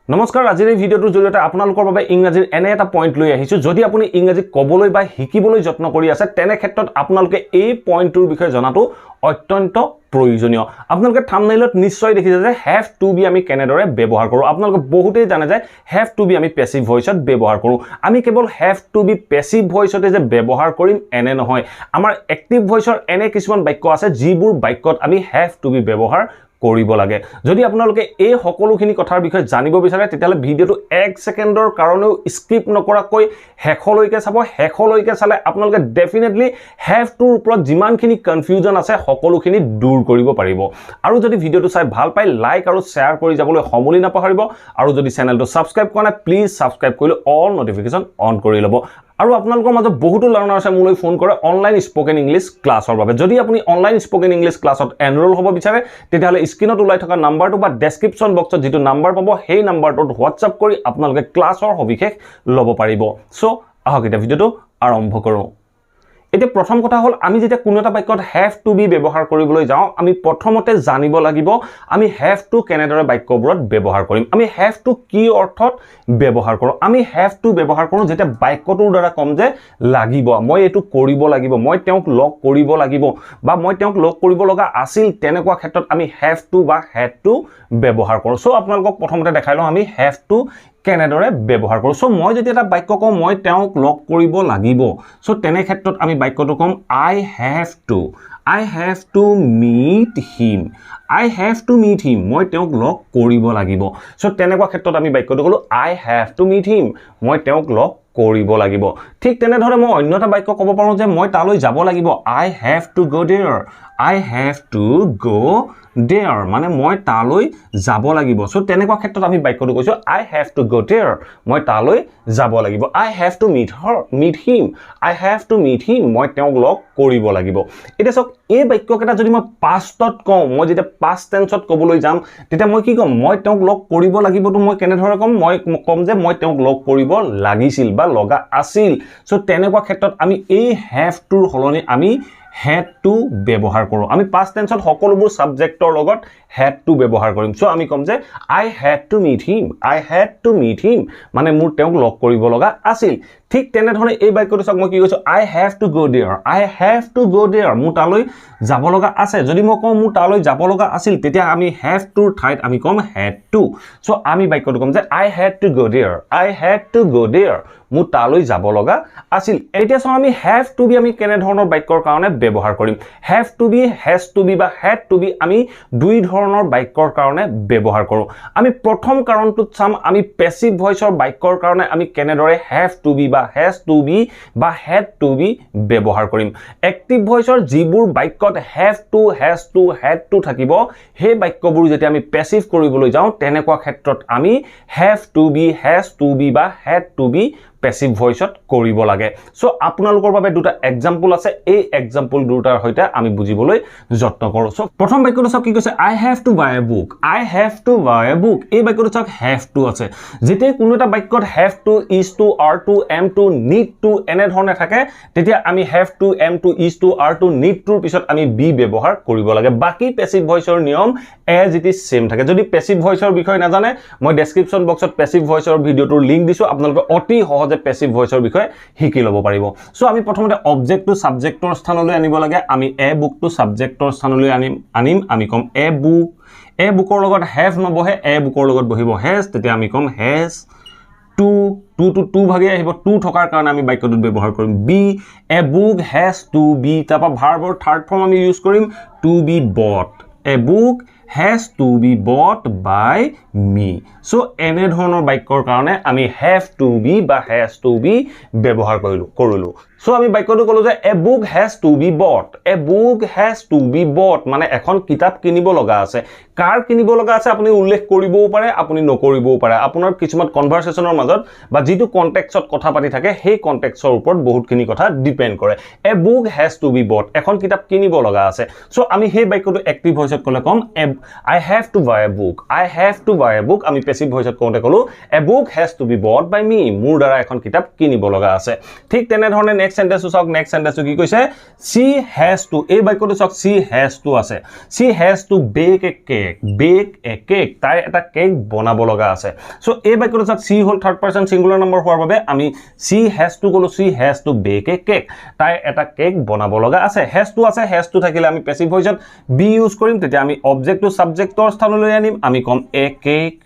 নমস্কাৰ আজিৰ এই ভিডিঅ'টোৰ জৰিয়তে আপোনালোকৰ বাবে ইংৰাজীৰ এনে এটা পইণ্ট লৈ আহিছো যদি আপুনি ইংৰাজী ক'বলৈ বা শিকিবলৈ যত্ন কৰি আছে তেনে ক্ষেত্ৰত আপোনালোকে এই পইণ্টটোৰ বিষয়ে জনাটো অত্যন্ত প্ৰয়োজনীয় আপোনালোকে থাম্বনেইলত নিশ্চয় দেখিছে যে হ্যাভ টু বি আমি কেনেদৰে ব্যৱহাৰ কৰো আপোনালোকে বহুতেই জানে যে হ্যাভ টু বি আমি পেসিভ ভয়েসত ব্যৱহাৰ কৰো আমি কেৱল হ্যাভ টু বি পেসিভ ভয়েসতে যে ব্যৱহাৰ কৰিম এনে নহয় আমাৰ এক্টিভ ভয়েসৰ এনে কিছুমান বাক্য আছে যিবোৰ বাক্যত আমি হ্যাভ টু বি ব্যৱহাৰ কৰিব লাগে যদি আপোনালোকে এই সকলোখিনি কথাৰ বিষয়ে জানিব বিচাৰে তেতিয়ালে ভিডিওটো 1 সেকেন্ডৰ কাৰণেও স্কিপ নকৰাকৈ হেখলৈকে চাব হেখলৈকে চালে আপোনালোকে ডেফিনেটলি হ্যাভ টুৰ ওপৰত যিমানখিনি কনফিউজন আছে সকলোখিনি দূৰ কৰিব পাৰিব আৰু যদি ভিডিওটো চাই ভাল পাই লাইক আৰু শেয়াৰ কৰি যাবলৈ সমুলি নাপাহৰিব আৰু যদি চেনেলটো সাবস্ক্ৰাইব কৰা নাই প্লিজ সাবস্ক্ৰাইব কৰি অল নটিফিকেশন অন কৰি ল'ব আৰু আপোনালোকৰ মাজত বহুতো লাৰ্ণাৰ আছে মোলৈ ফোন কৰে অনলাইন স্পোকেন ইংলিশ ক্লাছৰ বাবে যদি আপুনি অনলাইন স্পোকেন ইংলিশ ক্লাছত এনৰোল হ'ব বিচাৰে তেতিয়ালে স্ক্ৰিনত ওলাই থকা নাম্বাৰটো বা ডেসক্ৰিপচন বক্সত যেটো নাম্বাৰ পাব সেই নাম্বাৰটোত হোৱাটসএপ কৰি আপোনালোকে ক্লাছৰ সবিশেষ ল'ব পাৰিব সো আহক এটা ভিডিওটো আৰম্ভ কৰো এতিয়া প্ৰথম কথা হল আমি যেতিয়া কোনো এটা বাক্যত হ্যাভ টু বি ব্যৱহাৰ কৰিবলৈ যাওঁ আমি প্ৰথমতে জানিব লাগিব আমি হ্যাভ টু কেনেদৰে বাক্যবোৰত ব্যৱহাৰ কৰিম আমি হ্যাভ টু কি অৰ্থত ব্যৱহাৰ কৰো আমি হ্যাভ টু ব্যৱহাৰ কৰো যেতিয়া বাক্যটোৰ দ্বাৰা কম যে লাগিব মই এটো কৰিব লাগিব মই তেওঁক লগ কৰিব লাগিব বা মই তেওঁক লগ কৰিব লগা আছিল তেনেকুৱা ক্ষেত্ৰত আমি হ্যাভ টু বা হ্যাড টু ব্যৱহাৰ কৰো সো আপোনালোকক প্ৰথমতে দেখাই লওঁ আমি হ্যাভ টু কেনেদৰে ব্যৱহাৰ কৰো সো মই যদি এটা বাক্য কম মই তেওঁক লগ কৰিব লাগিব সো তেনে ক্ষেত্ৰত আমি বাক্যটো কম I have to meet him I have to meet him মই তেওঁক লগ কৰিব লাগিব সো তেনেকুৱা ক্ষেত্ৰত আমি বাক্যটো কলো I have to meet him মই তেওঁক লগ কৰিব লাগিব ঠিক তেনে ধৰে মই অন্য এটা বাক্য ক'ব পাৰো যে মই তালৈ যাব লাগিব I have to go there I have to go there মানে মই তালৈ যাব লাগিব সো তেনেকুৱা ক্ষেত্ৰত আমি বাক্যটো কৈছো I have to go there মই তালৈ যাব লাগিব I have to meet him I have to meet him মই তেওঁক লগ কৰিব লাগিব এটা সক এই বাক্যকেটা যদি মই পাষ্টত কওঁ মই যেতিয়া পাষ্ট টেন্সত ক'বলৈ যাম তেতিয়া মই কি কম মই তেওঁক লগ কৰিব লাগিবটো মই কেনে ধৰে কম মই কম যে মই তেওঁক লগ কৰিব লাগিছিল বা লগা আছিল সো তেনেকুৱা ক্ষেত্ৰত আমি এই have টুৰ হলনি আমি had to ব্যৱহাৰ কৰো আমি past tense ত সকলোবোৰ সাবজেক্টৰ লগত had to ব্যৱহাৰ কৰিম সো আমি কম যে I had to meet him মানে মোৰ তেওঁক লগ কৰিব লগা আছিল ঠিক তেনে ধৰণে এই বাক্যটো সক মই কি কৈছো I have to go there মোৰ তালৈ যাব লগা আছে যদি মই কম মোৰ তালৈ যাব লগা আছিল তেতিয়া আমি have to ঠাইত আমি কম had to সো আমি বাক্যটো কম যে I had to go there মোৰ তালৈ যাব লগা আছিল এতিয়া সো আমি have to be আমি কেনে ধৰণৰ বাক্যৰ কাৰণে ব্যৱহাৰ কৰিম have to be has to be বা had to be আমি দুই ধৰণৰ বাক্যৰ কাৰণে ব্যৱহাৰ কৰো আমি প্ৰথম কাৰণটোত চাম আমি পেসিভ ভয়েসৰ বাক্যৰ কাৰণে আমি কেনেদৰে have to be বা has to be বা had to be ব্যৱহাৰ কৰিম এক্টিভ ভয়েসৰ যিবোৰ বাক্যত have to has to had to থাকিব সেই বাক্যবোৰ যেতিয়া আমি পেসিভ কৰিবলৈ যাওঁ তেনেকুৱা ক্ষেত্ৰত আমি have to be has to be বা had to be পেসিভ ভয়েসত কৰিব লাগে সো আপোনালোকৰ বাবে দুটা এক্সাম্পল আছে এই এক্সাম্পল দুটাৰ হৈতে আমি বুজিবলৈ যত্ন কৰো সো প্ৰথম বাক্যটো সব কি কৈছে I have to buy a book এই বাক্যটো সক have to আছে যেতিয়া কোনো এটা বাক্যত have to is to are to am to need to এনে ধৰণে থাকে তেতিয়া আমি have to am to is to are to need to পিছত আমি be ব্যৱহাৰ কৰিব লাগে বাকি পেসিভ ভয়েসৰ নিয়ম as it is same থাকে যদি পেসিভ ভয়েসৰ বিষয় না জানে মই ডেসক্ৰিপচন বক্সত পেসিভ ভয়েসৰ ভিডিওটোৰ লিংক দিছো আপোনালোকে অতি সহজে পেসিভ ভয়েসৰ বিষয়ে শিকি ল'ব পাৰিব সো আমি প্ৰথমতে অবজেক্টটো সাবজেক্টৰ স্থানলৈ আনিব লাগে আমি এ বুকটো সাবজেক্টৰ স্থানলৈ আনিম আমি কম এ বুকৰ লগত have নবহে এ বুকৰ লগত বহিব has তেতিয়া আমি কম has to ভাগে আহিব to থকাৰ কাৰণে আমি বাক্যটোত ব্যৱহাৰ কৰিম be a book has to be তাপা ভাৰ্বৰ থাৰ্ড ফৰ্ম আমি ইউজ কৰিম to be bought a book has to be bought by me so এনে ধৰণৰ বাক্যৰ কাৰণে আমি have to be বা has to be ব্যৱহাৰ কৰিলো so আমি বাক্যটো কলো যে a book has to be bought মানে এখন কিতাপ কিনিব লগা আছে কাৰ কিনিব লগা আছে আপুনি উল্লেখ কৰিবও পাৰে আপুনি নকৰিবও পাৰে আপোনাৰ কিছুমান কনভাৰসেচনৰ মাজত বা যেটো কনটেক্সটত কথা পাতি থাকে সেই কনটেক্সটৰ ওপৰত বহুতখিনি কথা ডিপেন্ড কৰে a book has to be bought এখন কিতাপ কিনিব লগা আছে সো আমি সেই বাক্যটো এক্টিভ ভয়েসত কলে কম I have to buy a book আমি পেসিভ ভয়েসত কোনতে কলো a book has to be bought by me মোৰ দ্বাৰা এখন কিতাপ কিনিব লগা আছে ঠিক তেনে ধৰণে নেক্সট সেন্টেন্সটো চাওক নেক্সট সেন্টেন্সটো কি কৈছে she has to এই বাক্যটো চাওক she has to আছে she has to bake a cake তাই এটা কেক বনাব লগা আছে সো এই বাক্যটো চাওক she hall third person singular number হোৱাৰ বাবে আমি she has to কলো she has to bake a cake তাই এটা কেক বনাব লগা আছে has to আছে has to থাকিলে আমি প্যাসিভ ভয়েসত be ইউজ কৰিম তেতিয়া আমি অবজেক্ট টু সাবজেক্টৰ স্থানলৈ আনিম আমি কম a cake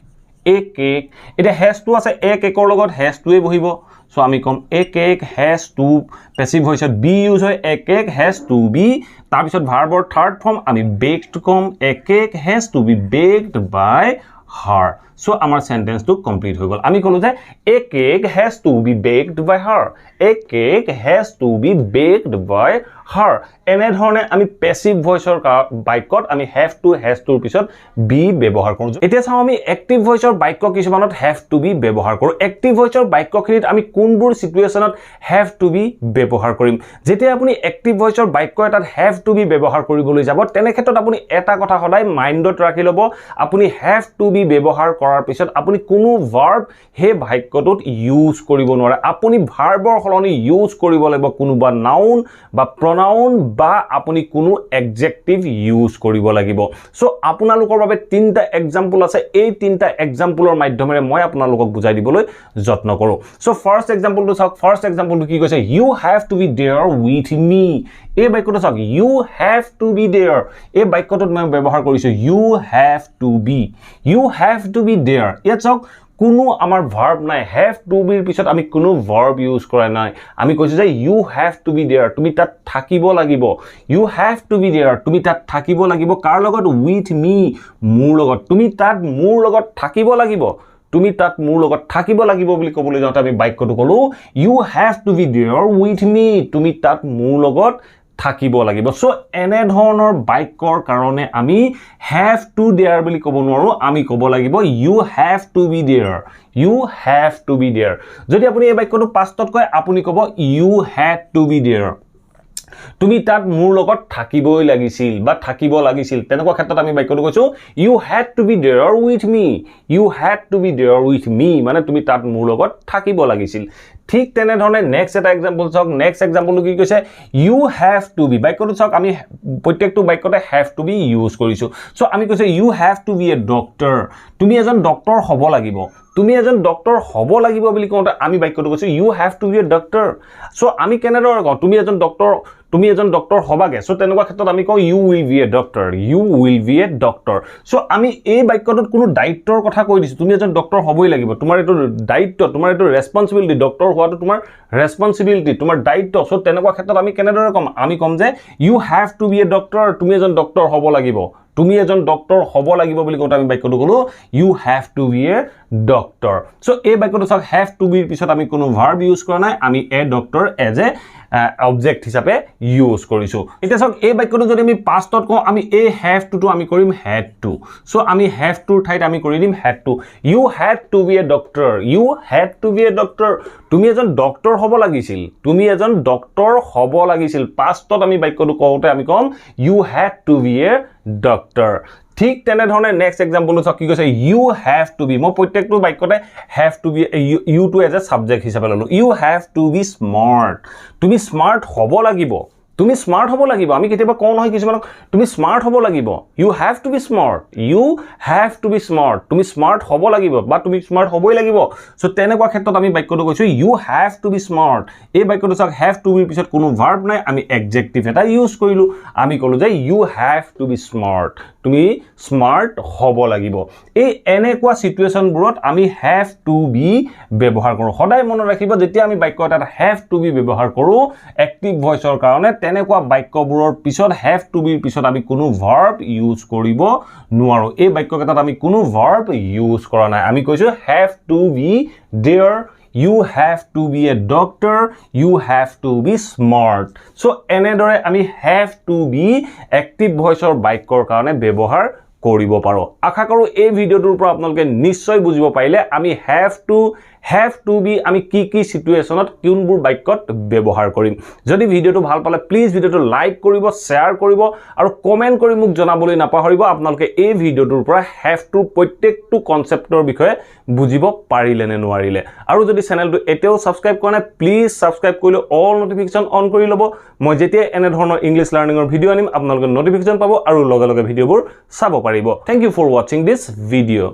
এটা has to আছে a কেকৰ লগত has to এ বহিব সো আমি কম a cake has to passive ভয়েসত be ইউজ হয় a cake has to be তাৰ পিছত ভাৰ্বৰ থাৰ্ড ফৰ্ম আমি baked কম a cake has to be baked by her so আমাৰ সেন্টেন্সটো কমপ্লিট হৈ গল আমি কলো যে a cake has to be baked by her a cake has to be baked by her এনে ধৰণে আমি প্যাসিভ ভয়েসৰ বাক্যত আমি have to has to পিছত be ব্যৱহাৰ কৰো এতিয়া চাও আমি এক্টিভ ভয়েসৰ বাক্য কিছুমানত have to be ব্যৱহাৰ কৰো এক্টিভ ভয়েসৰ বাক্যখিনিত আমি কোনবোৰ সিচুৱেচনত have to be ব্যৱহাৰ কৰিম যেতিয়া আপুনি এক্টিভ ভয়েসৰ বাক্য এটাত have to be ব্যৱহাৰ কৰিবলৈ যাব তেনে ক্ষেত্ৰত আপুনি এটা কথা সদায় মাইন্ডত ৰাখি লব আপুনি have to be ব্যৱহাৰ কৰাৰ পিছত আপুনি কোনো ভাৰ্ব হে বাক্যটোত ইউজ কৰিব নোৱাৰে আপুনি ভাৰ্বৰ সলনি ইউজ কৰিব লাগিব কোনোবা নাউন বা pronoun বা আপুনি কোনো adjective ইউজ কৰিব লাগিব সো আপোনালোকৰ বাবে তিনটা এক্সাম্পল আছে এই তিনটা এক্সাম্পলৰ মাধ্যমেৰে মই আপোনালোকক বুজাই দিবলৈ যত্ন কৰো সো ফাৰ্স্ট এক্সাম্পলটো চাওক ফাৰ্স্ট এক্সাম্পলটো কি কৈছে you have to be there with me এই বাক্যটো চাওক you have to be there এই বাক্যটোত মই ব্যৱহাৰ কৰিছো you have to be there ইয়াত চাওক কোনো আমাৰ ভাৰ্ব নাই have to be এৰ পিছত আমি কোনো ভাৰ্ব ইউজ কৰা নাই আমি কৈছো যে you have to be there তুমি তাত থাকিব লাগিব you have to be there তুমি তাত থাকিব লাগিব কাৰ লগত with me মোৰ লগত তুমি তাত মোৰ লগত থাকিব লাগিব তুমি তাত মোৰ লগত থাকিব লাগিব বুলি ক'বলৈ যাওঁতে আমি বাক্যটো কলো you have to be there with me তুমি তাত মোৰ লগত থাকিব লাগিব সো এনে ধৰণৰ বাক্যৰ কাৰণে আমি have to there বুলি ক'ব নোৱাৰো আমি ক'ব লাগিব you have to be there যদি আপুনি এই বাক্যটো পাষ্টত কয় আপুনি ক'ব you had to be there তুমি তাত মোৰ লগত থাকিবই লাগিছিল বা থাকিব লাগিছিল তেনেকুৱা ক্ষেত্ৰত আমি বাক্যটো কৈছো you had to be there with me মানে তুমি তাত মোৰ লগত থাকিব লাগিছিল ঠিক তেনে ধৰণে নেক্সট এটা এক্সাম্পল চাওক নেক্সট এক্সাম্পলটো কি কৈছে you have to be বাক্যটো চাওক আমি প্ৰত্যেকটো বাক্যতে have to be ইউজ কৰিছো সো আমি কৈছো you have to be a doctor তুমি এজন ডক্টৰ হ'ব লাগিব তুমি এজন ডক্টৰ হ'ব লাগিব বুলি কওঁতে আমি বাক্যটো কৈছো you have to be a doctor so আমি কেনেদৰে কওঁ তুমি এজন ডক্টৰ হবাগে সো তেনেকুৱা ক্ষেত্ৰত আমি কওঁ you will be a doctor so আমি এই বাক্যটোত কোনো দায়িত্বৰ কথা কৈ দিছো তুমি এজন ডক্টৰ হ'বই লাগিব তোমাৰ এটো দায়িত্ব তোমাৰ এটো ৰেসপন্সিবিলিটি ডক্টৰ হোৱাটো তোমাৰ ৰেসপন্সিবিলিটি তোমাৰ দায়িত্ব সো তেনেকুৱা ক্ষেত্ৰত আমি কেনেদৰে কম আমি কম যে you have to be a doctor তুমি এজন ডক্টৰ হ'ব লাগিব তুমি এজন ডক্টৰ হ'ব লাগিব বুলি কওঁতে আমি বাক্যটো কলো you have to be a doctor so এই বাক্যটো চাওক have to be এর পিছত আমি কোনো ভার্ব ইউজ কৰা নাই আমি a doctor as a object হিচাপে ইউজ কৰিছো এতিয়া চাওক এই বাক্যটো যদি আমি পাষ্টত কওঁ আমি এই have to আমি কৰিম had to সো আমি have to ঠাইত আমি কৰি দিম had to you had to be a doctor তুমি এজন ডক্টৰ হ'ব লাগিছিল পাষ্টত আমি বাক্যটো কওঁতে আমি কম you had to be a doctor ঠিক তেনে ধৰণে নেক্সট এক্সাম্পলটো চাওক কি কৈছে you have to be মই প্ৰত্যেকটো বাক্যতে have to be you to as a subject হিচাপে ললো you have to be smart তুমি স্মার্ট হ'ব লাগিব আমি কেতিয়াবা কোন হয় কিছুমানক তুমি স্মার্ট হ'ব লাগিব you have to be smart তুমি স্মার্ট হ'ব লাগিব বা তুমি স্মার্ট হ'বই লাগিব সো তেনেকুৱা ক্ষেত্ৰত আমি বাক্যটো কৈছো you have to be smart এই বাক্যটো চাওক have to be পিছত কোনো ভার্ব নাই আমি এডজেক্টিভ এটা ইউজ কৰিলো আমি কলো যে you have to be smart তুমি স্মাৰ্ট হ'ব লাগিব এই এনেকুৱা সিচুৱেচনবোৰত আমি have to be ব্যৱহাৰ কৰো সদায় মনত ৰাখিব যেতিয়া আমি বাক্য এটা have to be ব্যৱহাৰ কৰো এক্টিভ ভয়েসৰ কাৰণে তেনেকুৱা বাক্যবোৰৰ পিছত have to be পিছত আমি কোনো ভাৰ্ব ইউজ কৰিব নোৱাৰো এই বাক্যকেইটাত আমি কোনো ভাৰ্ব ইউজ কৰা নাই আমি কৈছো have to be there you have to be a doctor you have to be smart so এনেদৰে আমি have to be এক্টিভ ভয়েসৰ বাক্যৰ কাৰণে ব্যৱহাৰ কৰিব পাৰো আশা কৰো এই ভিডিওটোৰ পৰা আপোনালোকে নিশ্চয় বুজিব পাৰিলে আমি have to have to be আমি কি সিচুৱেশ্যনত কোনবোৰ বাক্যত ব্যৱহাৰ কৰিম যদি ভিডিওটো ভাল পালে প্লিজ ভিডিওটো লাইক কৰিব শেয়াৰ কৰিব আৰু কমেন্ট কৰি মোক জনাবলৈ নাপাহৰিব আপোনালোকে এই ভিডিওটোৰ পৰা have to প্ৰত্যেকটো কনসেপ্টৰ বিষয়ে বুজিব পাৰিলে নে নোৱাৰিলে আৰু যদি চেনেলটো এতিয়াও সাবস্ক্ৰাইব কৰা নাই প্লিজ সাবস্ক্ৰাইব কৰিলে অল নোটিফিকেশন অন কৰি ল'ব মই যেতিয়া এনে ধৰণৰ ইংলিশ লাৰ্নিংৰ ভিডিও আনিম আপোনালোকে নোটিফিকেশন পাব আৰু লগে লগে ভিডিওবোৰ চাব পাৰিব thank you for watching this video